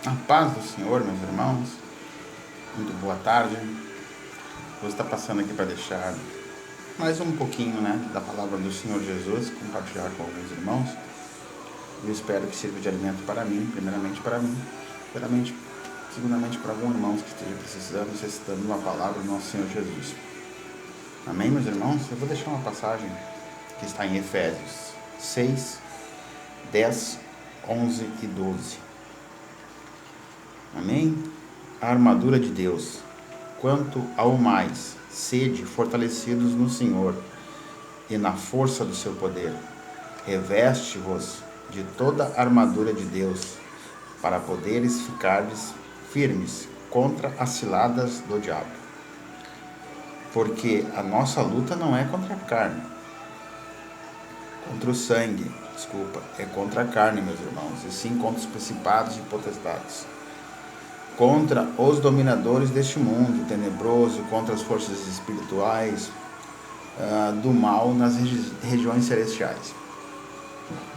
A paz do Senhor, meus irmãos, muito boa tarde. Vou estar passando aqui para deixar mais um pouquinho, da palavra do Senhor Jesus, compartilhar com alguns irmãos. Eu espero que sirva de alimento para mim, primeiramente para mim, segundamente para algum irmão que esteja necessitando de uma palavra do nosso Senhor Jesus. Amém, meus irmãos? Eu vou deixar uma passagem que está em Efésios 6, 10, 11 e 12. Amém? A armadura de Deus. Quanto ao mais, sede fortalecidos no Senhor e na força do seu poder. Reveste-vos de toda a armadura de Deus, para poderes ficardes firmes contra as ciladas do diabo. Porque a nossa luta não é contra a carne, contra o sangue, é contra a carne, meus irmãos, e sim contra os principados e potestades, contra os dominadores deste mundo tenebroso, contra as forças espirituais do mal nas regiões celestiais.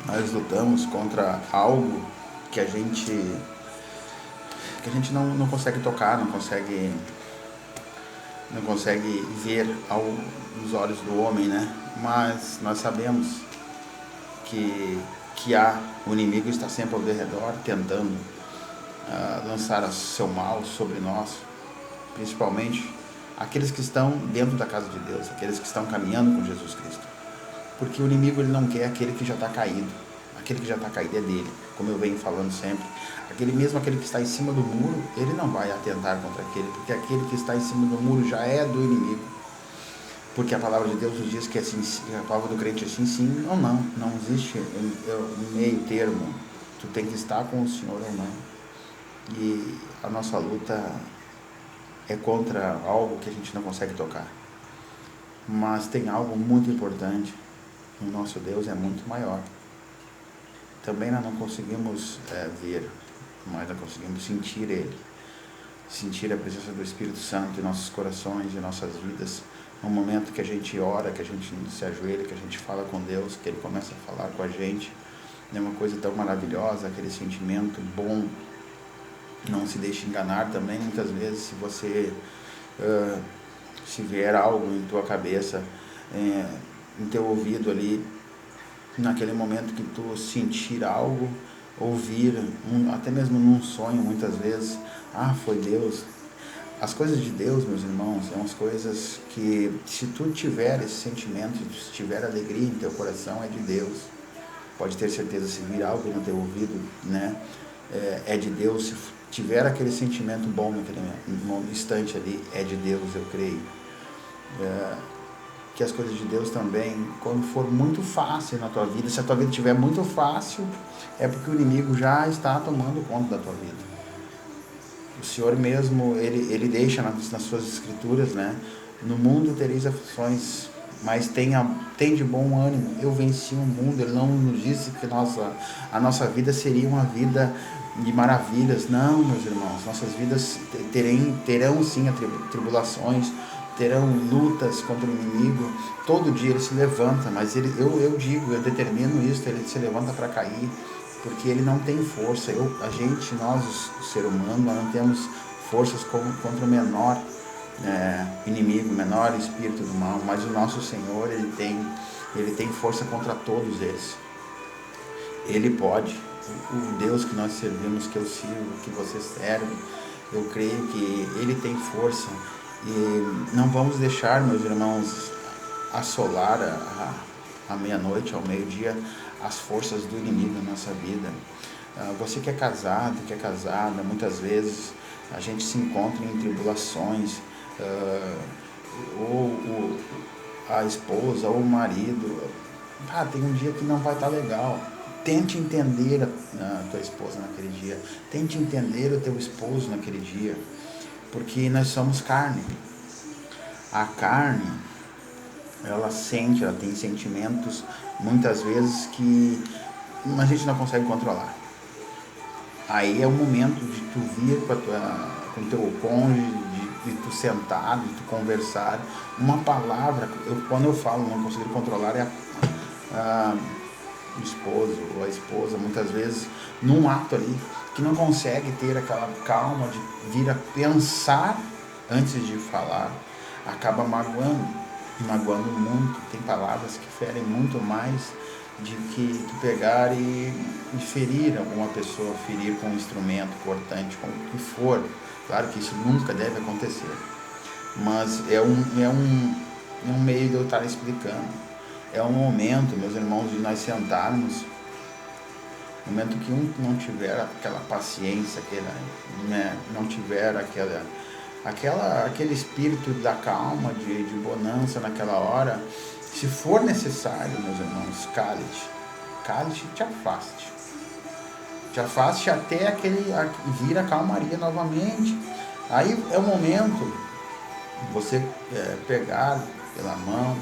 Nós lutamos contra algo que a gente não consegue tocar, não consegue ver aos olhos do homem, Mas nós sabemos que o inimigo está sempre ao redor, tentando lançar seu mal sobre nós, principalmente aqueles que estão dentro da casa de Deus, aqueles que estão caminhando com Jesus Cristo, porque o inimigo ele não quer aquele que já está caído. Aquele que já está caído é dele, como eu venho falando sempre. Aquele que está em cima do muro, ele não vai atentar contra aquele, porque aquele que está em cima do muro já é do inimigo, porque a palavra de Deus nos diz que assim, a palavra do crente é sim ou não existe meio termo. Tu tem que estar com o Senhor ou não. E a nossa luta é contra algo que a gente não consegue tocar. Mas tem algo muito importante. O nosso Deus é muito maior. Também nós não conseguimos ver, mas nós conseguimos sentir Ele. Sentir a presença do Espírito Santo em nossos corações, em nossas vidas. No momento que a gente ora, que a gente se ajoelha, que a gente fala com Deus, que Ele começa a falar com a gente. É uma coisa tão maravilhosa, aquele sentimento bom. Não se deixe enganar também, muitas vezes, se você se vier algo em tua cabeça, em teu ouvido ali, naquele momento que tu sentir algo, ouvir, até mesmo num sonho, muitas vezes, foi Deus. As coisas de Deus, meus irmãos, são as coisas que, se tu tiver esse sentimento, se tiver alegria em teu coração, é de Deus. Pode ter certeza, se vir algo no teu ouvido, é de Deus. Se tiver aquele sentimento bom naquele instante ali, é de Deus, eu creio. Que as coisas de Deus também, quando for muito fácil na tua vida, se a tua vida estiver muito fácil, é porque o inimigo já está tomando conta da tua vida. O Senhor mesmo, ele deixa nas suas escrituras, no mundo tereis aflições, mas tem de bom ânimo, eu venci o mundo. Ele não nos disse que a nossa vida seria uma vida de maravilhas. Não, meus irmãos, nossas vidas terão sim tribulações, terão lutas contra o inimigo. Todo dia ele se levanta, mas eu determino isso, ele se levanta para cair, porque ele não tem força. Nós, o ser humano, nós não temos forças contra o menor inimigo, o menor espírito do mal, mas o nosso Senhor, ele tem força contra todos eles. Ele pode. O Deus que nós servimos, que eu sirvo, que você serve, eu creio que ele tem força. E não vamos deixar, meus irmãos, assolar à meia-noite, ao meio-dia, as forças do inimigo na nossa vida. Você que é casado, que é casada, muitas vezes a gente se encontra em tribulações, ou a esposa, ou o marido, tem um dia que não vai estar legal. Tente entender a tua esposa naquele dia, tente entender o teu esposo naquele dia, porque nós somos carne. A carne, ela tem sentimentos, muitas vezes, que a gente não consegue controlar. Aí é o momento de tu vir com o teu cônjuge, de tu sentar, de tu conversar. Uma palavra, quando eu falo não conseguir controlar, é o esposo ou a esposa, muitas vezes, num ato ali, que não consegue ter aquela calma de vir a pensar antes de falar, acaba magoando muito. Tem palavras que ferem muito mais de que tu pegar e ferir alguma pessoa, ferir com um instrumento cortante, com o que for. Claro que isso nunca deve acontecer, mas é um meio de eu estar explicando. É um momento, meus irmãos, de nós sentarmos, no momento que um não tiver aquela paciência, não tiver aquele espírito da calma, de bonança naquela hora, se for necessário, meus irmãos, cale-te e te afaste até vir a calmaria novamente. Aí é o momento de você pegar pela mão,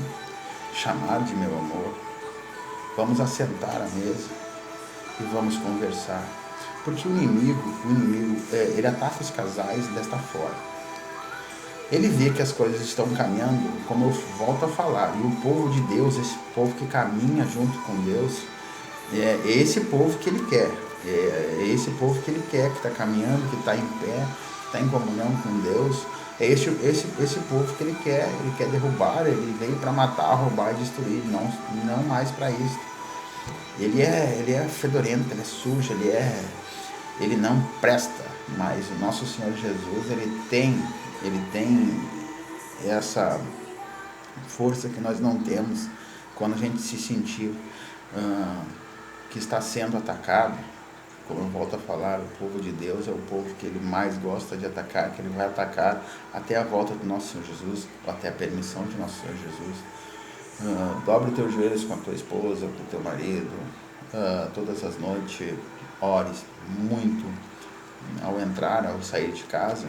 chamar de meu amor, vamos assentar à mesa e vamos conversar, porque o inimigo ele ataca os casais desta forma. Ele vê que as coisas estão caminhando, como eu volto a falar, e o povo de Deus, esse povo que caminha junto com Deus, é esse povo que ele quer, que está caminhando, que está em pé, que está em comunhão com Deus. É esse povo que ele quer derrubar. Ele veio para matar, roubar e destruir, não mais para isso. Ele é fedorento, ele é sujo, ele não presta, mas o nosso Senhor Jesus, ele tem essa força que nós não temos quando a gente se sentir que está sendo atacado. Como eu volto a falar, o povo de Deus é o povo que ele mais gosta de atacar, que ele vai atacar até a volta do nosso Senhor Jesus, ou até a permissão de nosso Senhor Jesus. Dobre os teus joelhos com a tua esposa, com o teu marido, todas as noites, ores muito ao entrar, ao sair de casa,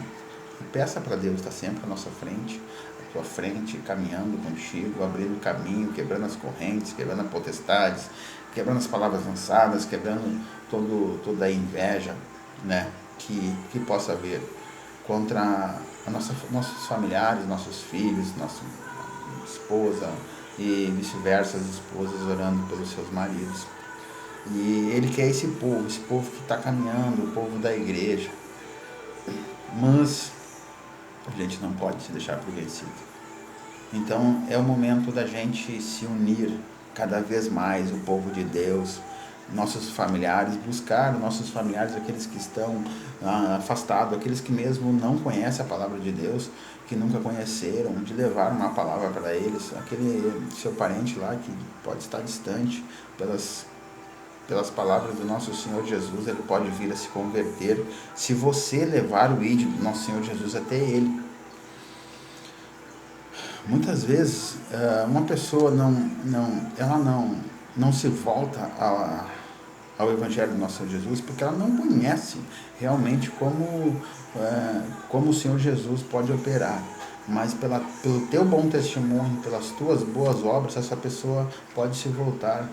e peça para Deus estar sempre à nossa frente, à tua frente, caminhando contigo, abrindo caminho, quebrando as correntes, quebrando as potestades, quebrando as palavras lançadas, quebrando toda a inveja, né, que possa haver contra nossos familiares, nossos filhos, nossa esposa e vice-versa, as esposas orando pelos seus maridos. E ele quer esse povo que está caminhando, o povo da igreja. Mas a gente não pode se deixar por vencido. Então é o momento da gente se unir cada vez mais, o povo de Deus, nossos familiares, buscar nossos familiares, aqueles que estão afastados, aqueles que mesmo não conhecem a palavra de Deus, que nunca conheceram, de levar uma palavra para eles, aquele seu parente lá que pode estar distante, pelas palavras do nosso Senhor Jesus, ele pode vir a se converter, se você levar o ídolo do nosso Senhor Jesus até ele. Muitas vezes uma pessoa não se volta ao Evangelho do nosso Senhor Jesus porque ela não conhece realmente como o Senhor Jesus pode operar. Mas pelo teu bom testemunho, pelas tuas boas obras, essa pessoa pode se voltar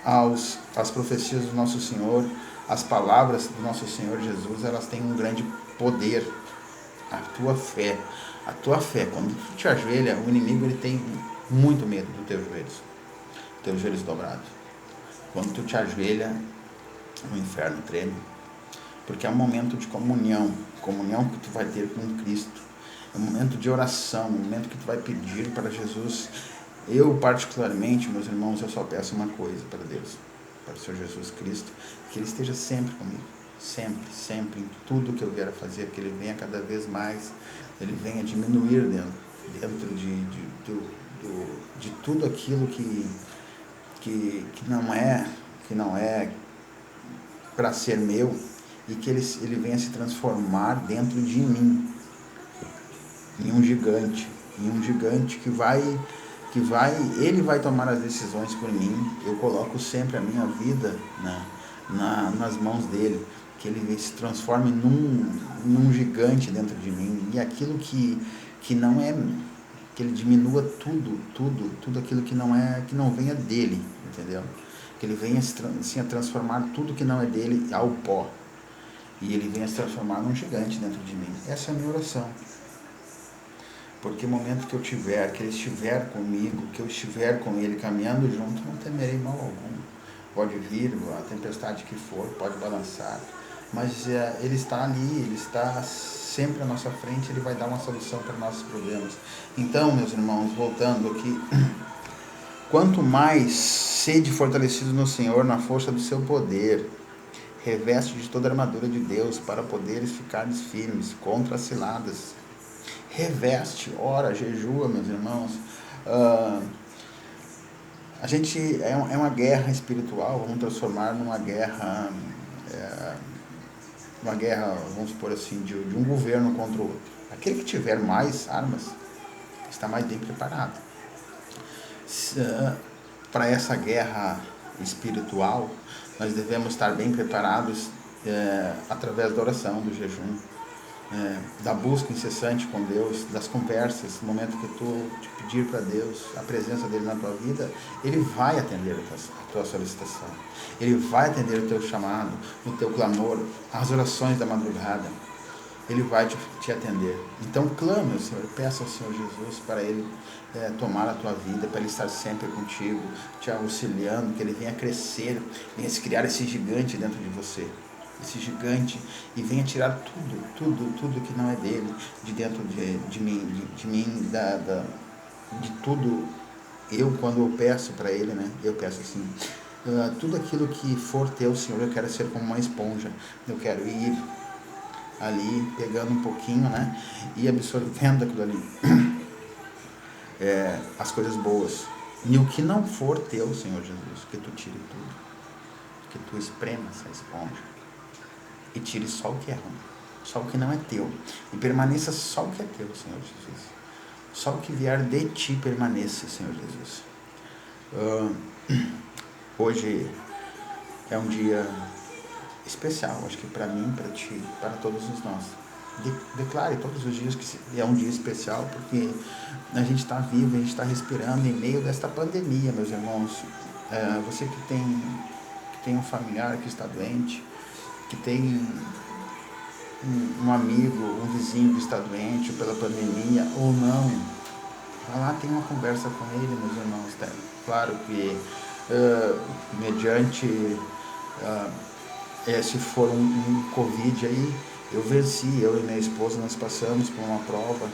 às profecias do nosso Senhor. As palavras do nosso Senhor Jesus, elas têm um grande poder. A tua fé, quando tu te ajoelha, o inimigo ele tem muito medo dos teus joelhos dobrados. Quando tu te ajoelha, o inferno treme, porque é um momento de comunhão que tu vai ter com Cristo, é um momento de oração, um momento que tu vai pedir para Jesus. Eu particularmente, meus irmãos, eu só peço uma coisa para Deus, para o Senhor Jesus Cristo, que Ele esteja sempre comigo, sempre, em tudo que eu vier a fazer, que Ele venha cada vez mais, Ele venha diminuir dentro de tudo aquilo que não é para ser meu, e que ele venha se transformar dentro de mim em um gigante ele vai tomar as decisões por mim. Eu coloco sempre a minha vida nas mãos dele, que ele se transforme num gigante dentro de mim, e aquilo que não é, que ele diminua tudo aquilo que não venha dele, entendeu? Que ele venha assim, a transformar tudo que não é dele ao pó, e ele venha se transformar num gigante dentro de mim. Essa é a minha oração. Porque o momento que ele estiver comigo, que eu estiver com ele caminhando junto, não temerei mal algum. pode vir a tempestade que for, pode balançar, mas Ele está ali, Ele está sempre à nossa frente, Ele vai dar uma solução para nossos problemas. Então, meus irmãos, voltando aqui, quanto mais sede fortalecidos no Senhor, na força do seu poder, reveste de toda a armadura de Deus, para poderes ficares firmes contra as ciladas. Reveste, ora, jejua, meus irmãos. A gente é uma guerra espiritual, vamos transformar numa guerra, vamos supor assim, de um governo contra o outro. Aquele que tiver mais armas está mais bem preparado. Para essa guerra espiritual, nós devemos estar bem preparados através da oração, do jejum, da busca incessante com Deus, das conversas. No momento que tu te pedir para Deus a presença dele na tua vida, ele vai atender a tua solicitação, ele vai atender o teu chamado, o teu clamor, as orações da madrugada, ele vai te atender. Então clame ao Senhor, peça ao Senhor Jesus para ele tomar a tua vida, para ele estar sempre contigo, te auxiliando, que ele venha crescer, venha se criar esse gigante dentro de você, esse gigante, e venha tirar tudo que não é dele, de dentro de mim, de tudo. Eu, quando eu peço para ele, né, eu peço assim, tudo aquilo que for teu, Senhor, eu quero ser como uma esponja, eu quero ir ali, pegando um pouquinho, né, e absorvendo aquilo ali, as coisas boas, e o que não for teu, Senhor Jesus, que tu tire tudo, que tu esprema essa esponja, e tire só o que é ruim, só o que não é teu, e permaneça só o que é teu, Senhor Jesus. Só o que vier de ti permaneça, Senhor Jesus. Hoje é um dia especial, acho que para mim, para ti, para todos nós. Declare todos os dias que é um dia especial, porque a gente está vivo, a gente está respirando em meio desta pandemia, meus irmãos. Você que tem um familiar que está doente, que tem um amigo, um vizinho que está doente pela pandemia ou não, vai lá, tem uma conversa com ele, meus irmãos. Tá? Claro que mediante se for um Covid aí, eu venci, eu e minha esposa, nós passamos por uma prova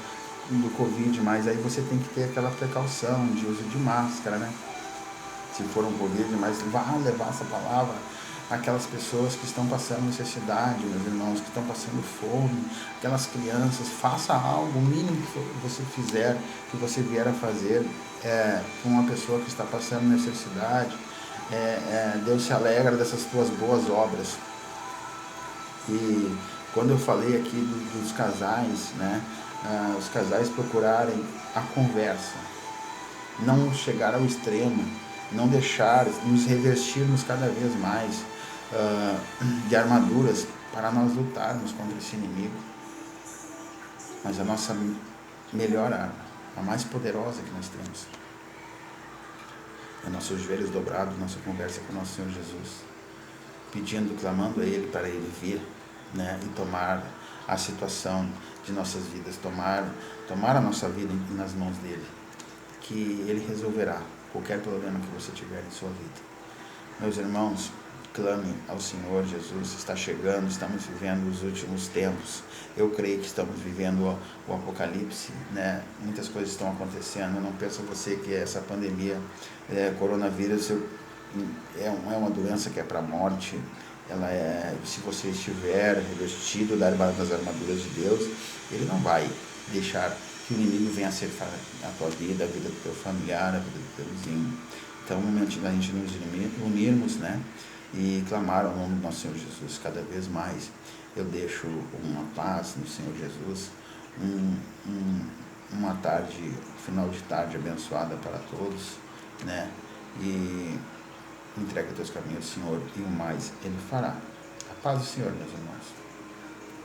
do Covid, mas aí você tem que ter aquela precaução de uso de máscara, né? Se for um Covid, mas vá levar essa palavra àquelas pessoas que estão passando necessidade, meus irmãos, que estão passando fome, aquelas crianças. Faça algo, o mínimo que você fizer, que você vier a fazer com uma pessoa que está passando necessidade. Deus se alegra dessas tuas boas obras. E quando eu falei aqui dos casais, né, os casais procurarem a conversa, não chegar ao extremo, não deixar nos revestirmos cada vez mais de armaduras para nós lutarmos contra esse inimigo. Mas a nossa melhor arma, a mais poderosa que nós temos, é nossos joelhos dobrados, nossa conversa com o nosso Senhor Jesus, pedindo, clamando a Ele para Ele vir, né, e tomar a situação de nossas vidas, tomar a nossa vida nas mãos dEle, que Ele resolverá qualquer problema que você tiver em sua vida. Meus irmãos, clame ao Senhor Jesus, está chegando, estamos vivendo os últimos tempos. Eu creio que estamos vivendo o apocalipse, né? Muitas coisas estão acontecendo. Não pensa você que essa pandemia, coronavírus, é uma doença que é para a morte. Se você estiver revestido das armaduras de Deus, Ele não vai deixar que o inimigo venha ceifar a tua vida, a vida do teu familiar, a vida do teu vizinho. Então, é o momento da gente nos unirmos, né, e clamar ao nome do nosso Senhor Jesus cada vez mais. Eu deixo uma paz no Senhor Jesus, uma tarde, final de tarde abençoada para todos, né, e entrega teus caminhos ao Senhor, e o mais Ele fará. A paz do Senhor, meus irmãos.